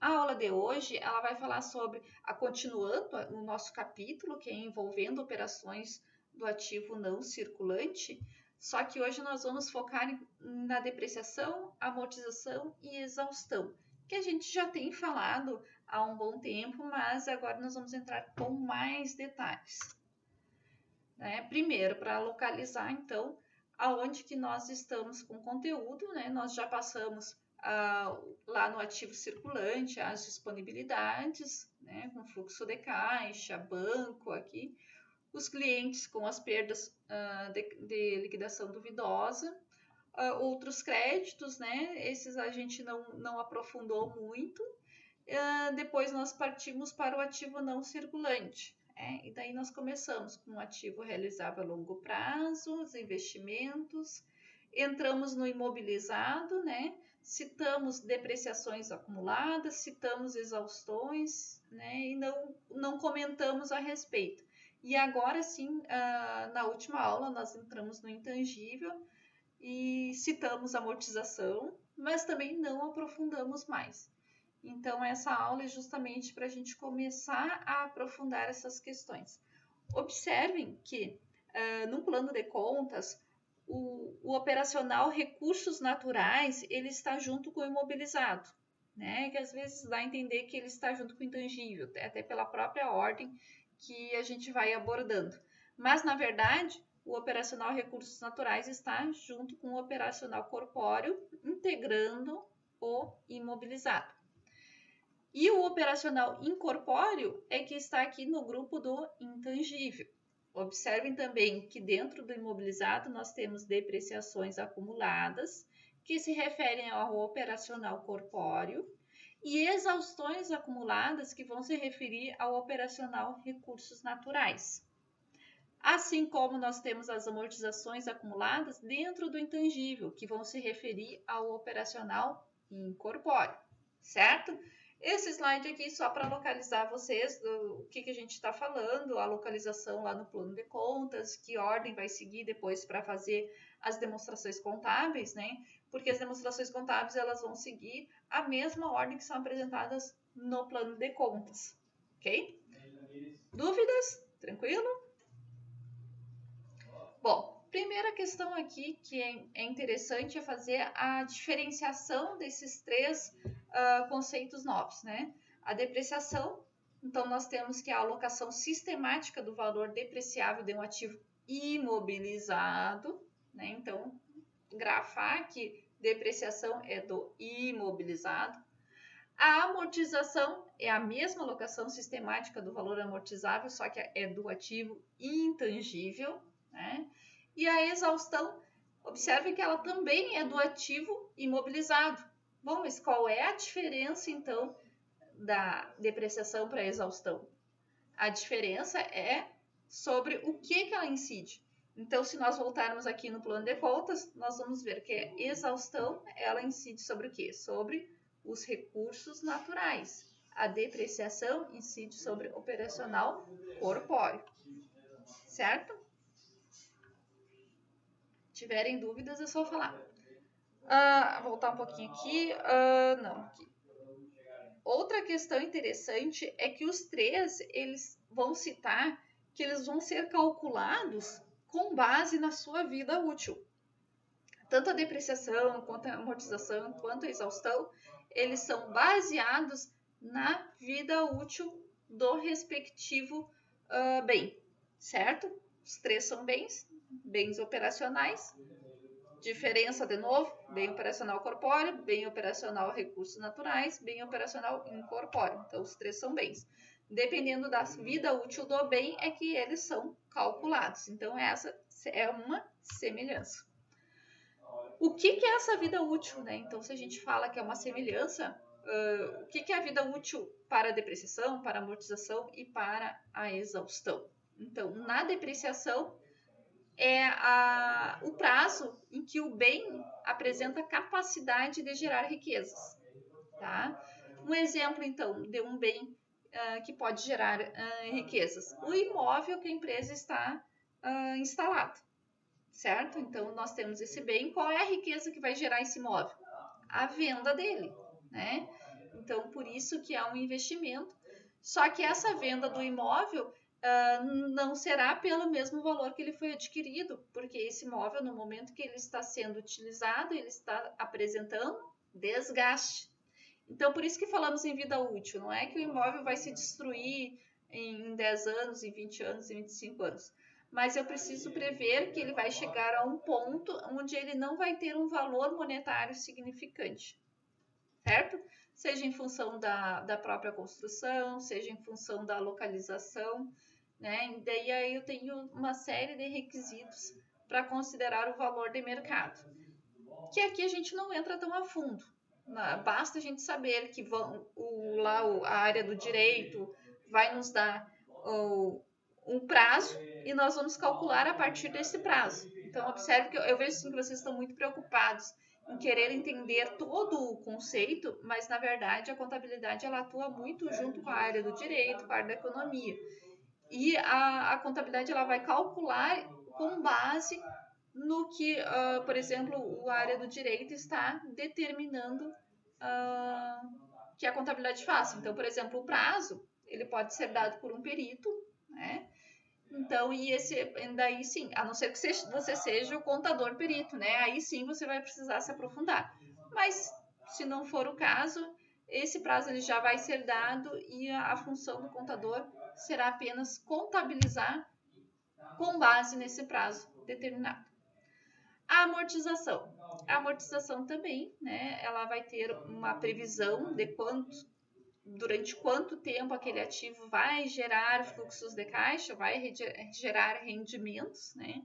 A aula de hoje, ela vai falar sobre, continuando o nosso capítulo, que é envolvendo operações do ativo não circulante, só que hoje nós vamos focar na depreciação, amortização e exaustão, que a gente já tem falado há um bom tempo, mas agora nós vamos entrar com mais detalhes. Primeiro, para localizar, então, aonde que nós estamos com conteúdo, né? Nós já passamos lá no ativo circulante as disponibilidades, né? Com fluxo de caixa, banco aqui, os clientes com as perdas de liquidação duvidosa, outros créditos, né? Esses a gente não aprofundou muito. Depois nós partimos para o ativo não circulante. E daí nós começamos com o ativo realizável a longo prazo, os investimentos, entramos no imobilizado, né? Citamos depreciações acumuladas, citamos exaustões, né? E não comentamos a respeito. E agora sim, na última aula, nós entramos no intangível e citamos amortização, mas também não aprofundamos mais. Então, essa aula é justamente para a gente começar a aprofundar essas questões. Observem que, no plano de contas, o operacional recursos naturais, ele está junto com o imobilizado, né? Que às vezes dá a entender que ele está junto com o intangível, até pela própria ordem que a gente vai abordando. Mas, na verdade, o operacional recursos naturais está junto com o operacional corpóreo, integrando o imobilizado. E o operacional incorpóreo é que está aqui no grupo do intangível. Observem também que dentro do imobilizado nós temos depreciações acumuladas, que se referem ao operacional corpóreo, e exaustões acumuladas, que vão se referir ao operacional recursos naturais. Assim como nós temos as amortizações acumuladas dentro do intangível, que vão se referir ao operacional incorpóreo, certo? Esse slide aqui só para localizar vocês do que a gente está falando, a localização lá no plano de contas, que ordem vai seguir depois para fazer as demonstrações contábeis, né? Porque as demonstrações contábeis elas vão seguir a mesma ordem que são apresentadas no plano de contas, ok? Dúvidas? Tranquilo? Bom, primeira questão aqui que é interessante é fazer a diferenciação desses três conceitos novos, né? A depreciação, então nós temos que a alocação sistemática do valor depreciável de um ativo imobilizado, né? Então, grafar que depreciação é do imobilizado. A amortização é a mesma alocação sistemática do valor amortizável, só que é do ativo intangível, né? E a exaustão, observe que ela também é do ativo imobilizado. Bom, mas qual é a diferença, então, da depreciação para a exaustão? A diferença é sobre o que ela incide. Então, se nós voltarmos aqui no plano de contas, nós vamos ver que a exaustão, ela incide sobre o quê? Sobre os recursos naturais. A depreciação incide sobre o operacional corpóreo, certo? Tiverem dúvidas, é só falar. Voltar um pouquinho aqui. Aqui. Outra questão interessante é que os três, eles vão citar que eles vão ser calculados com base na sua vida útil. Tanto a depreciação, quanto a amortização, quanto a exaustão, eles são baseados na vida útil do respectivo bem, certo? Os três são bens operacionais. Diferença, de novo, bem operacional corpóreo, bem operacional recursos naturais, bem operacional incorpóreo. Então, os três são bens. Dependendo da vida útil do bem, é que eles são calculados. Então, essa é uma semelhança. O que é essa vida útil, né? Então, se a gente fala que é uma semelhança, o que é a vida útil para a depreciação, para a amortização e para a exaustão? Então, na depreciação, é o prazo em que o bem apresenta capacidade de gerar riquezas, tá? Um exemplo, então, de um bem que pode gerar riquezas. O imóvel que a empresa está instalada, certo? Então, nós temos esse bem. Qual é a riqueza que vai gerar esse imóvel? A venda dele, né? Então, por isso que é um investimento. Só que essa venda do imóvel não será pelo mesmo valor que ele foi adquirido, porque esse imóvel, no momento que ele está sendo utilizado, ele está apresentando desgaste. Então, por isso que falamos em vida útil. Não é que o imóvel vai se destruir em 10 anos, em 20 anos, em 25 anos. Mas eu preciso prever que ele vai chegar a um ponto onde ele não vai ter um valor monetário significante, certo? Seja em função da própria construção, seja em função da localização, né? E daí aí eu tenho uma série de requisitos para considerar o valor de mercado, que aqui a gente não entra tão a fundo. Basta a gente saber que a área do direito vai nos dar um prazo e nós vamos calcular a partir desse prazo. Então, observe que eu vejo assim, que vocês estão muito preocupados em querer entender todo o conceito, mas na verdade a contabilidade ela atua muito junto com a área do direito, com a área da economia. E a contabilidade ela vai calcular com base no que, por exemplo, a área do direito está determinando que a contabilidade faça. Então, por exemplo, o prazo ele pode ser dado por um perito, né? Então, daí sim, a não ser que você seja o contador perito, né? Aí sim você vai precisar se aprofundar. Mas se não for o caso, esse prazo ele já vai ser dado e a função do contador será apenas contabilizar com base nesse prazo determinado. A amortização. A amortização também, né? Ela vai ter uma previsão de durante quanto tempo aquele ativo vai gerar fluxos de caixa, vai gerar rendimentos, né?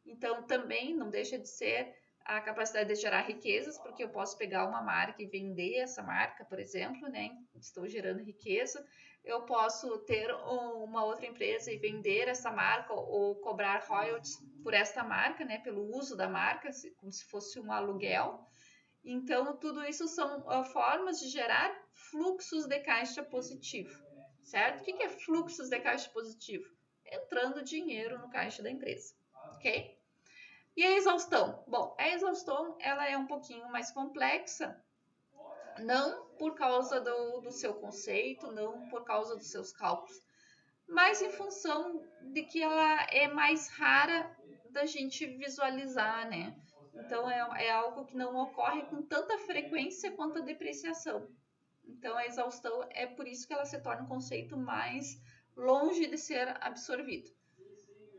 Então, também não deixa de ser a capacidade de gerar riquezas, porque eu posso pegar uma marca e vender essa marca, por exemplo, né? Estou gerando riqueza. Eu posso ter uma outra empresa e vender essa marca ou cobrar royalties por esta marca, né? Pelo uso da marca, como se fosse um aluguel. Então, tudo isso são formas de gerar fluxos de caixa positivo, certo? O que é fluxos de caixa positivo? Entrando dinheiro no caixa da empresa, ok? E a exaustão? Bom, a exaustão ela é um pouquinho mais complexa, não por causa do seu conceito, não por causa dos seus cálculos, mas em função de que ela é mais rara da gente visualizar, né? Então, é algo que não ocorre com tanta frequência quanto a depreciação. Então, a exaustão é por isso que ela se torna um conceito mais longe de ser absorvido.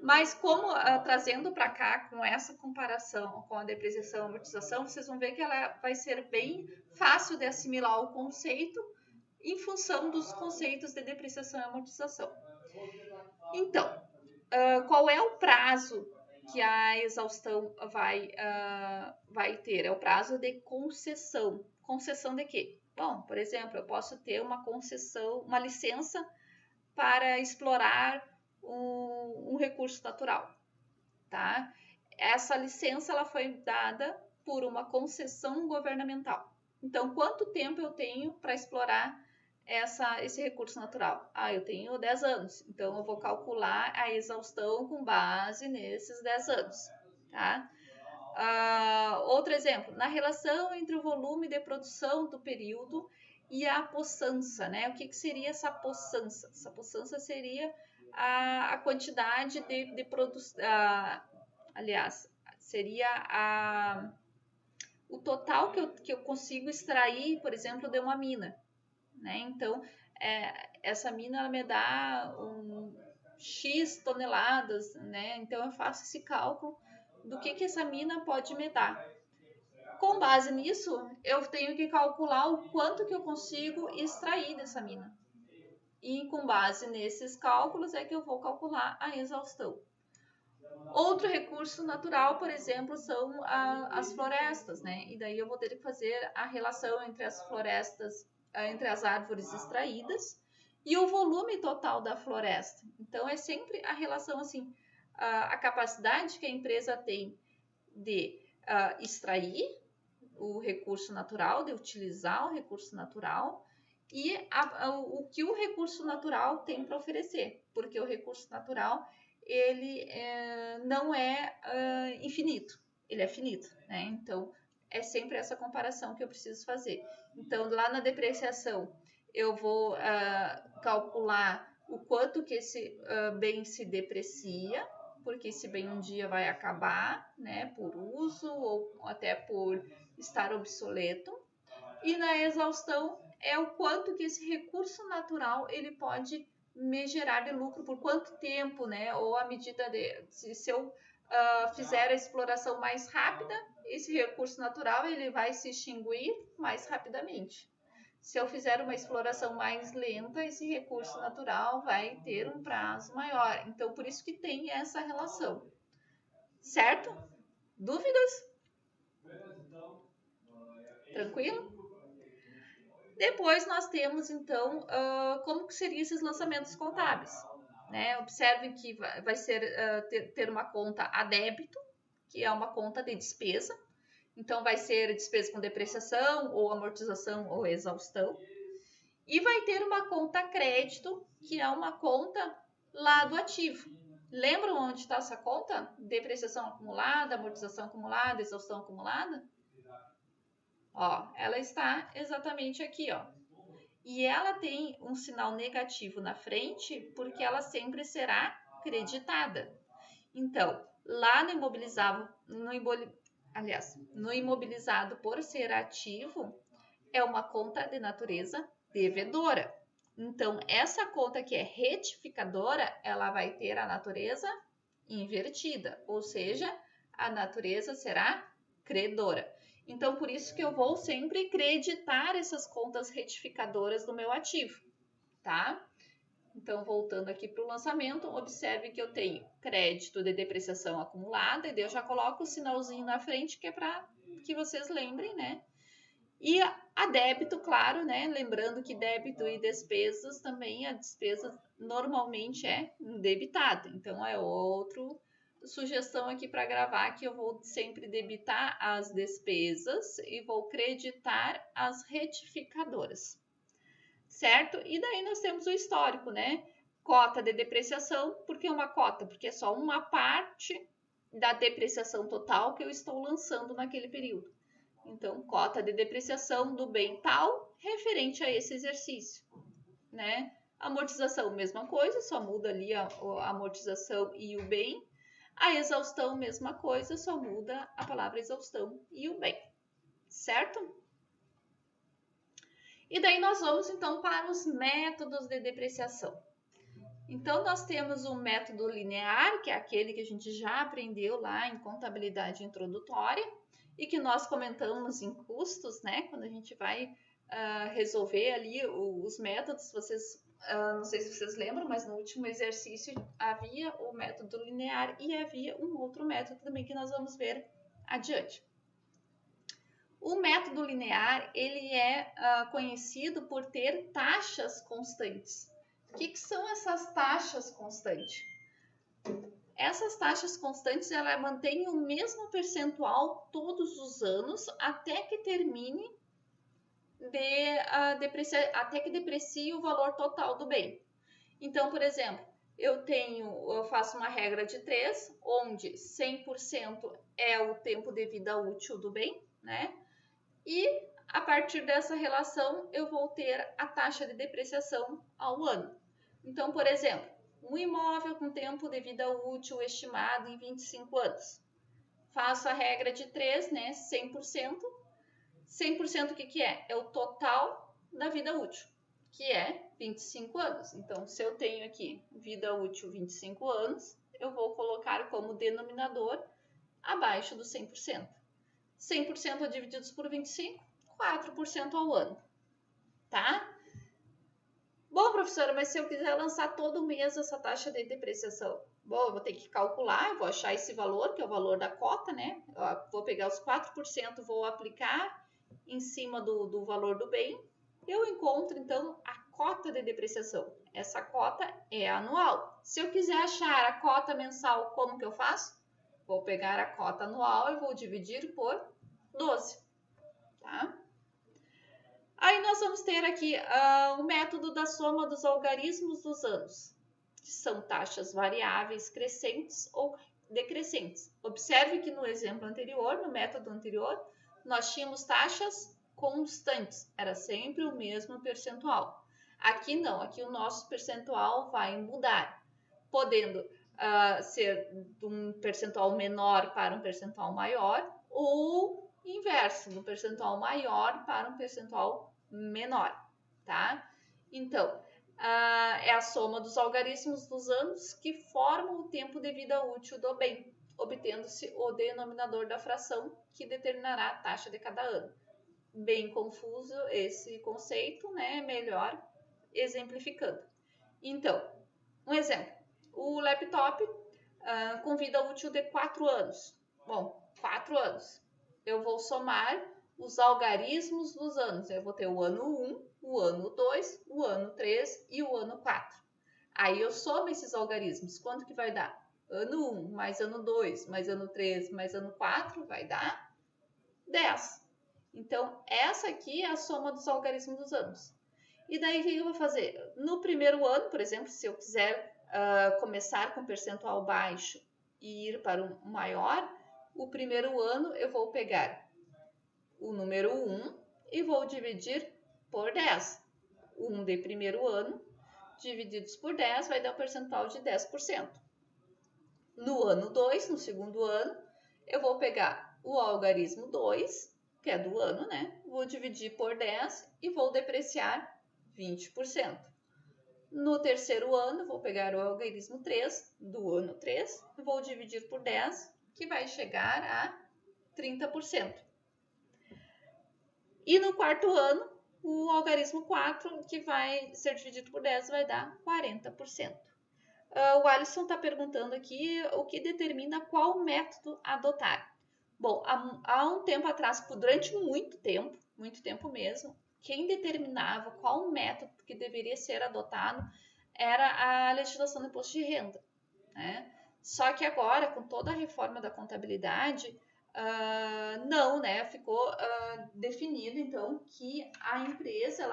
Mas como trazendo para cá com essa comparação com a depreciação e amortização, vocês vão ver que ela vai ser bem fácil de assimilar o conceito em função dos conceitos de depreciação e amortização. Então, qual é o prazo que a exaustão vai ter? É o prazo de concessão. Concessão de quê? Bom, por exemplo, eu posso ter uma concessão, uma licença para explorar um recurso natural, tá? Essa licença ela foi dada por uma concessão governamental. Então, quanto tempo eu tenho para explorar esse recurso natural? Eu tenho 10 anos, então eu vou calcular a exaustão com base nesses 10 anos, tá? Outro exemplo, na relação entre o volume de produção do período e a possança, né? O que seria essa possança? Essa possança seria a quantidade de produção, aliás, seria o total que eu consigo extrair, por exemplo, de uma mina, né? Então, essa mina ela me dá X toneladas, né? Então, eu faço esse cálculo do que essa mina pode me dar. Com base nisso, eu tenho que calcular o quanto que eu consigo extrair dessa mina. E com base nesses cálculos é que eu vou calcular a exaustão. Outro recurso natural, por exemplo, são as florestas, né? E daí eu vou ter que fazer a relação entre as florestas, entre as árvores extraídas e o volume total da floresta. Então, é sempre a relação, assim, a capacidade que a empresa tem de extrair o recurso natural, de utilizar o recurso natural e o que o recurso natural tem para oferecer, porque o recurso natural ele não é infinito, ele é finito, né? Então é sempre essa comparação que eu preciso fazer. Então, lá na depreciação, eu vou calcular o quanto que esse bem se deprecia, porque esse bem um dia vai acabar, né, por uso ou até por estar obsoleto. E na exaustão é o quanto que esse recurso natural ele pode me gerar de lucro, por quanto tempo, né? Ou a medida de se eu fizer a exploração mais rápida, esse recurso natural ele vai se extinguir mais rapidamente. Se eu fizer uma exploração mais lenta, esse recurso natural vai ter um prazo maior. Então, por isso que tem essa relação. Certo? Dúvidas? Tranquilo? Depois nós temos, então, como que seriam esses lançamentos contábeis. Né? Observe que vai ser ter uma conta a débito, que é uma conta de despesa. Então, vai ser despesa com depreciação, ou amortização, ou exaustão. E vai ter uma conta a crédito, que é uma conta lá do ativo. Lembram onde está essa conta? Depreciação acumulada, amortização acumulada, exaustão acumulada? Ó, ela está exatamente aqui, ó. E ela tem um sinal negativo na frente, porque ela sempre será creditada. Então, lá no imobilizado por ser ativo, é uma conta de natureza devedora. Então, essa conta que é retificadora, ela vai ter a natureza invertida, ou seja, a natureza será credora. Então, por isso que eu vou sempre creditar essas contas retificadoras do meu ativo, tá? Então, voltando aqui para o lançamento, observe que eu tenho crédito de depreciação acumulada, e daí eu já coloco o sinalzinho na frente, que é para que vocês lembrem, né? E a débito, claro, né? Lembrando que débito e despesas também, a despesa normalmente é debitada. Então, é outra sugestão aqui para gravar, que eu vou sempre debitar as despesas e vou creditar as retificadoras. Certo? E daí nós temos o histórico, né? Cota de depreciação, por que uma cota? Porque é só uma parte da depreciação total que eu estou lançando naquele período. Então, cota de depreciação do bem tal referente a esse exercício, né? Amortização, mesma coisa, só muda ali a amortização e o bem. A exaustão, mesma coisa, só muda a palavra exaustão e o bem, certo? E daí nós vamos então para os métodos de depreciação. Então, nós temos o método linear, que é aquele que a gente já aprendeu lá em contabilidade introdutória e que nós comentamos em custos, né? Quando a gente vai resolver ali os métodos, vocês, não sei se vocês lembram, mas no último exercício havia o método linear e havia um outro método também que nós vamos ver adiante. O método linear, ele é conhecido por ter taxas constantes. O que são essas taxas constantes? Essas taxas constantes, ela mantém o mesmo percentual todos os anos até que termine até que deprecie o valor total do bem. Então, por exemplo, eu faço uma regra de 3, onde 100% é o tempo de vida útil do bem, né? E a partir dessa relação, eu vou ter a taxa de depreciação ao ano. Então, por exemplo, um imóvel com tempo de vida útil estimado em 25 anos. Faço a regra de 3, né? 100%. 100% o que é? É o total da vida útil, que é 25 anos. Então, se eu tenho aqui vida útil 25 anos, eu vou colocar como denominador abaixo do 100%. 100% divididos por 25, 4% ao ano, tá? Bom, professora, mas se eu quiser lançar todo mês essa taxa de depreciação? Bom, eu vou ter que calcular, eu vou achar esse valor, que é o valor da cota, né? Eu vou pegar os 4%, vou aplicar em cima do valor do bem. Eu encontro, então, a cota de depreciação. Essa cota é anual. Se eu quiser achar a cota mensal, como que eu faço? Vou pegar a cota anual e vou dividir por 12, tá? Aí nós vamos ter aqui o método da soma dos algarismos dos anos, que são taxas variáveis crescentes ou decrescentes. Observe que no exemplo anterior, no método anterior, nós tínhamos taxas constantes, era sempre o mesmo percentual. Aqui não, aqui o nosso percentual vai mudar, podendo ser de um percentual menor para um percentual maior, ou inverso, de um percentual maior para um percentual menor, tá? Então, é a soma dos algarismos dos anos que formam o tempo de vida útil do bem, obtendo-se o denominador da fração que determinará a taxa de cada ano. Bem confuso esse conceito, né? Melhor exemplificando. Então, um exemplo. O laptop com vida útil de 4 anos. Bom, 4 anos. Eu vou somar os algarismos dos anos. Eu vou ter o ano 1, o ano 2, o ano 3 e o ano 4. Aí eu somo esses algarismos. Quanto que vai dar? Ano 1 mais ano 2 mais ano 3 mais ano 4 vai dar 10. Então, essa aqui é a soma dos algarismos dos anos. E daí, o que eu vou fazer? No primeiro ano, por exemplo, se eu quiser começar com percentual baixo e ir para o maior, o primeiro ano eu vou pegar o número 1 e vou dividir por 10. 1 de primeiro ano divididos por 10 vai dar um percentual de 10%. No ano 2, no segundo ano, eu vou pegar o algarismo 2, que é do ano, né? Vou dividir por 10 e vou depreciar 20%. No terceiro ano, vou pegar o algarismo 3, do ano 3, e vou dividir por 10, que vai chegar a 30%. E no quarto ano, o algarismo 4, que vai ser dividido por 10, vai dar 40%. O Alisson está perguntando aqui o que determina qual método adotar. Bom, há um tempo atrás, durante muito tempo mesmo, quem determinava qual método que deveria ser adotado era a legislação do imposto de renda, né? Só que agora, com toda a reforma da contabilidade, não, né? Ficou definido, então, que a empresa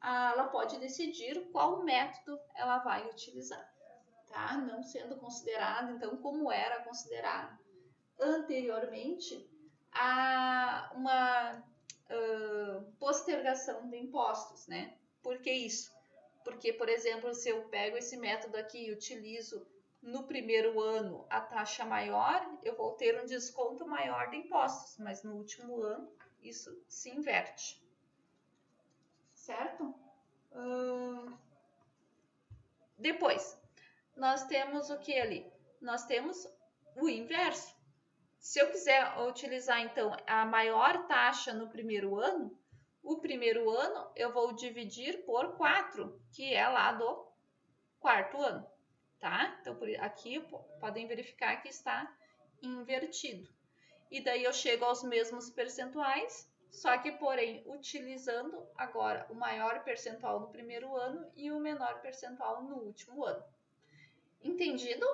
ela pode decidir qual método ela vai utilizar. Tá? Não sendo considerado, então, como era considerado anteriormente, a uma postergação de impostos, né? Por que isso? Porque, por exemplo, se eu pego esse método aqui e utilizo no primeiro ano a taxa maior, eu vou ter um desconto maior de impostos, mas no último ano isso se inverte, certo? Depois, nós temos o que ali? Nós temos o inverso. Se eu quiser utilizar, então, a maior taxa no primeiro ano, o primeiro ano eu vou dividir por 4, que é lá do quarto ano, tá? Então, aqui podem verificar que está invertido. E daí eu chego aos mesmos percentuais, só que, porém, utilizando agora o maior percentual no primeiro ano e o menor percentual no último ano. Entendido?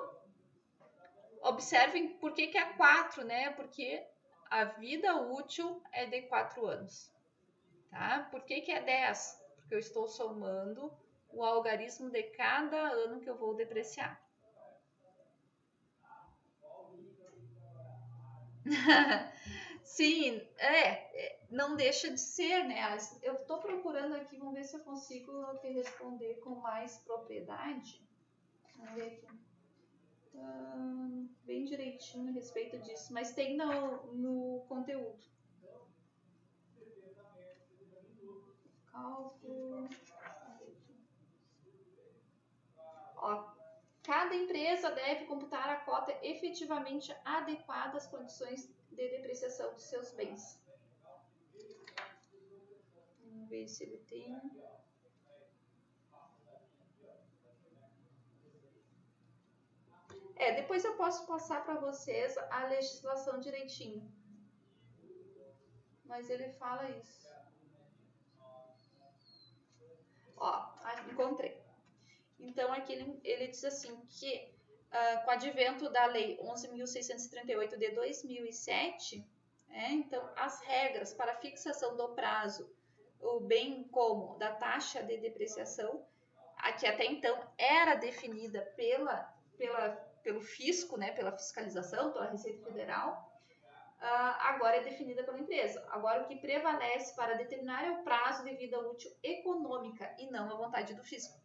Observem por que é 4, né? Porque a vida útil é de 4 anos. Tá? Por que é 10? Porque eu estou somando o algarismo de cada ano que eu vou depreciar. Sim, não deixa de ser, né? Eu estou procurando aqui, vamos ver se eu consigo te responder com mais propriedade. Vamos ver aqui. Bem direitinho a respeito disso, mas tem no conteúdo. Cálculo. Ó, cada empresa deve computar a cota efetivamente adequada às condições de depreciação de seus bens. Vamos ver se ele tem. Depois eu posso passar para vocês a legislação direitinho. Mas ele fala isso. Ó, encontrei. Então, aqui ele diz assim que com o advento da Lei 11.638 de 2007, então as regras para fixação do prazo, bem como da taxa de depreciação, que até então era definida pelo fisco, né, pela fiscalização, pela Receita Federal, agora é definida pela empresa. Agora, o que prevalece para determinar é o prazo de vida útil econômica e não a vontade do fisco.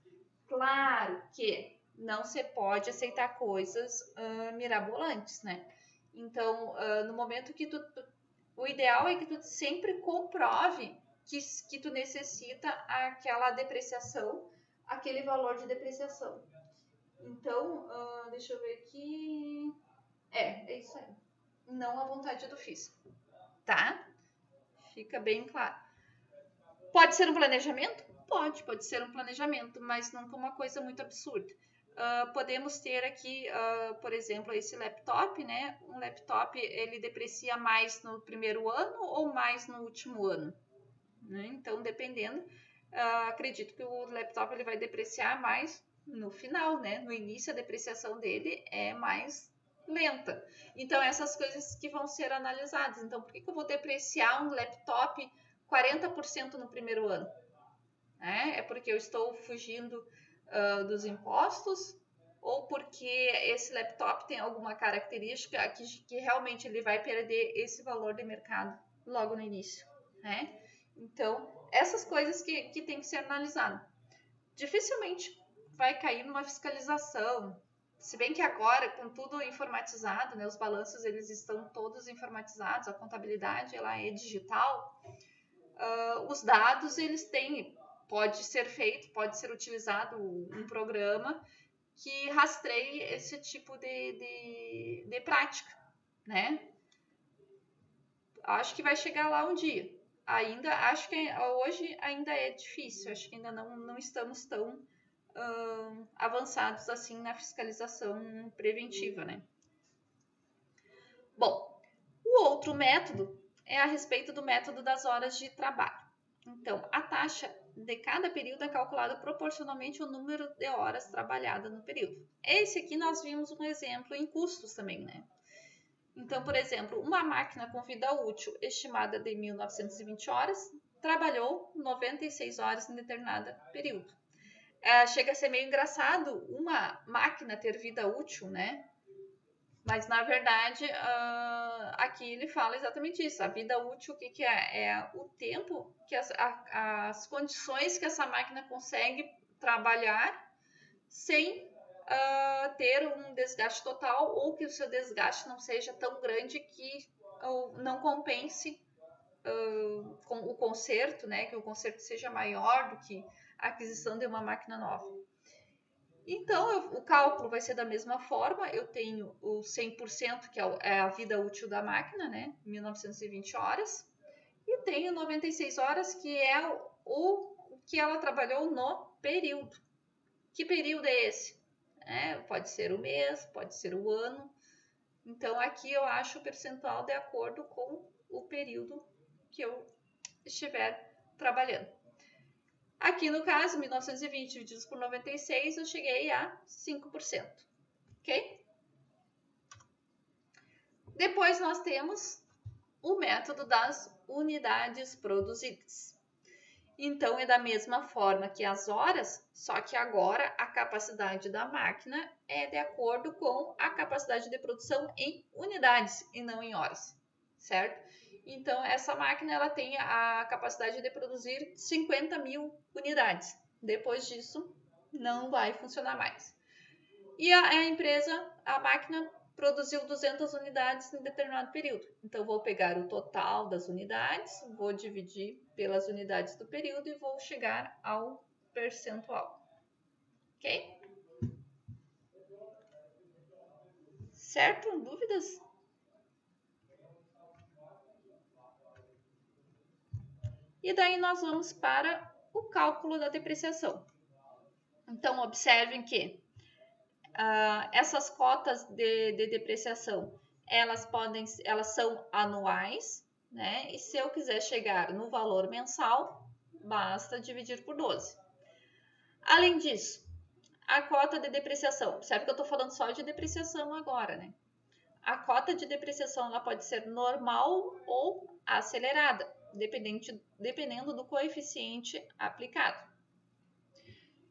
Claro que não se pode aceitar coisas mirabolantes, né? Então, no momento que o ideal é que tu sempre comprove que tu necessita aquela depreciação, aquele valor de depreciação. Então, deixa eu ver aqui. É isso aí. Não a vontade do fisco, tá? Fica bem claro. Pode ser um planejamento? Pode ser um planejamento, mas não como uma coisa muito absurda. Podemos ter aqui, por exemplo, esse laptop, né? Um laptop, ele deprecia mais no primeiro ano ou mais no último ano? Né? Então, dependendo, acredito que o laptop ele vai depreciar mais no final, né? No início, a depreciação dele é mais lenta. Então, essas coisas que vão ser analisadas. Então, por que eu vou depreciar um laptop 40% no primeiro ano? É porque eu estou fugindo dos impostos ou porque esse laptop tem alguma característica que realmente ele vai perder esse valor de mercado logo no início, né? Então, essas coisas que tem que ser analisado. Dificilmente vai cair numa fiscalização, se bem que agora, com tudo informatizado, né, os balanços eles estão todos informatizados, a contabilidade ela é digital, os dados eles têm, pode ser utilizado um programa que rastreie esse tipo de prática, né? Acho que vai chegar lá um dia. Ainda, acho que hoje ainda é difícil, acho que ainda não estamos tão avançados assim na fiscalização preventiva, né? Bom, o outro método é a respeito do método das horas de trabalho. Então, a taxa de cada período é calculada proporcionalmente ao número de horas trabalhadas no período. Esse aqui nós vimos um exemplo em custos também, né? Então, por exemplo, uma máquina com vida útil estimada de 1920 horas trabalhou 96 horas em determinado período. Chega a ser meio engraçado uma máquina ter vida útil, né? Mas, na verdade, aqui ele fala exatamente isso. A vida útil, o que é? É o tempo que as condições que essa máquina consegue trabalhar sem ter um desgaste total ou que o seu desgaste não seja tão grande que não compense com o conserto, né? Que o conserto seja maior do que a aquisição de uma máquina nova. Então, o cálculo vai ser da mesma forma. Eu tenho o 100%, que é a vida útil da máquina, né? 1920 horas. E tenho 96 horas, que é o que ela trabalhou no período. Que período é esse? Pode ser o mês, pode ser o ano. Então, aqui eu acho o percentual de acordo com o período que eu estiver trabalhando. Aqui no caso, 1920 divididos por 96, eu cheguei a 5%. Ok? Depois nós temos o método das unidades produzidas. Então, é da mesma forma que as horas, só que agora a capacidade da máquina é de acordo com a capacidade de produção em unidades e não em horas, certo? Então, essa máquina ela tem a capacidade de produzir 50 mil unidades. Depois disso, não vai funcionar mais. E a empresa, a máquina, produziu 200 unidades em determinado período. Então, vou pegar o total das unidades, vou dividir pelas unidades do período e vou chegar ao percentual. Ok? Certo? Dúvidas? E daí nós vamos para o cálculo da depreciação. Então, observem que essas cotas de depreciação, elas são anuais, né? E se eu quiser chegar no valor mensal, basta dividir por 12. Além disso, a cota de depreciação, observe que eu estou falando só de depreciação agora, né? A cota de depreciação ela pode ser normal ou acelerada, dependendo do coeficiente aplicado.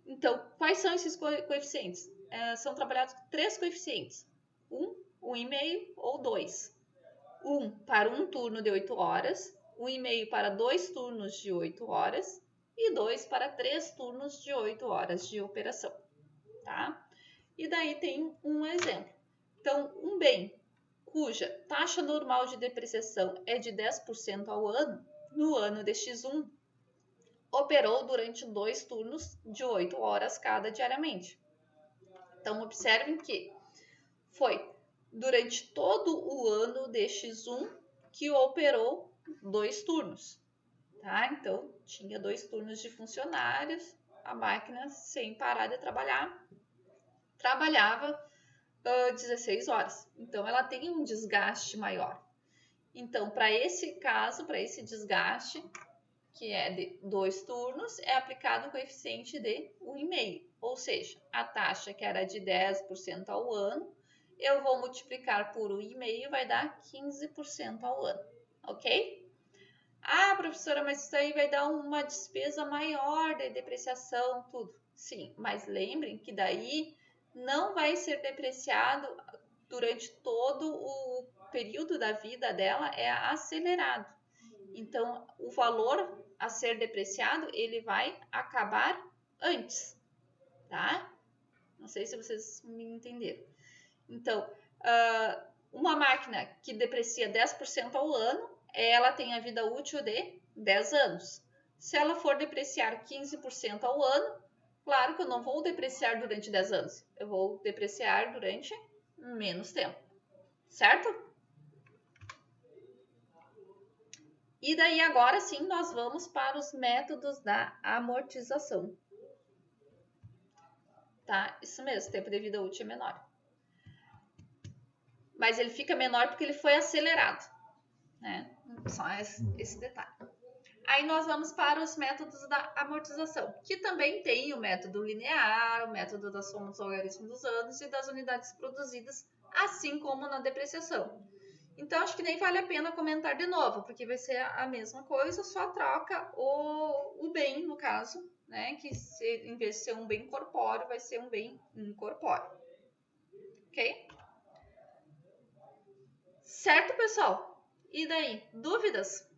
Então, quais são esses coeficientes? São trabalhados 3 coeficientes, 1, 1,5 ou 2. 1 para um turno de 8 horas, 1,5 para 2 turnos de 8 horas e 2 para 3 turnos de 8 horas de operação, tá? E daí tem um exemplo. Então, um bem cuja taxa normal de depreciação é de 10% ao ano, no ano de X1, operou durante 2 turnos de 8 horas cada diariamente. Então, observem que foi durante todo o ano de X1 que operou 2 turnos, tá? Então, tinha 2 turnos de funcionários, a máquina, sem parar de trabalhar, trabalhava 16 horas. Então, ela tem um desgaste maior. Então, para esse caso, para esse desgaste, que é de 2 turnos, é aplicado o coeficiente de 1,5. Ou seja, a taxa que era de 10% ao ano, eu vou multiplicar por 1,5, vai dar 15% ao ano, ok? Ah, professora, mas isso aí vai dar uma despesa maior de depreciação, tudo. Sim, mas lembrem que daí não vai ser depreciado durante todo o período da vida dela, é acelerado. Então, o valor a ser depreciado, ele vai acabar antes, tá? Não sei se vocês me entenderam. Então, uma máquina que deprecia 10% ao ano, ela tem a vida útil de 10 anos. Se ela for depreciar 15% ao ano, claro que eu não vou depreciar durante 10 anos. Eu vou depreciar durante menos tempo, certo? E daí agora sim nós vamos para os métodos da amortização. Tá? Isso mesmo, tempo de vida útil é menor. Mas ele fica menor porque ele foi acelerado, né? Só esse detalhe. Aí nós vamos para os métodos da amortização, que também tem o método linear, o método da soma dos logaritmos dos anos e das unidades produzidas, assim como na depreciação. Então, acho que nem vale a pena comentar de novo, porque vai ser a mesma coisa, só troca o bem, no caso, né? Que em vez de ser um bem corpóreo, vai ser um bem incorpóreo. Ok? Certo, pessoal? E daí? Dúvidas?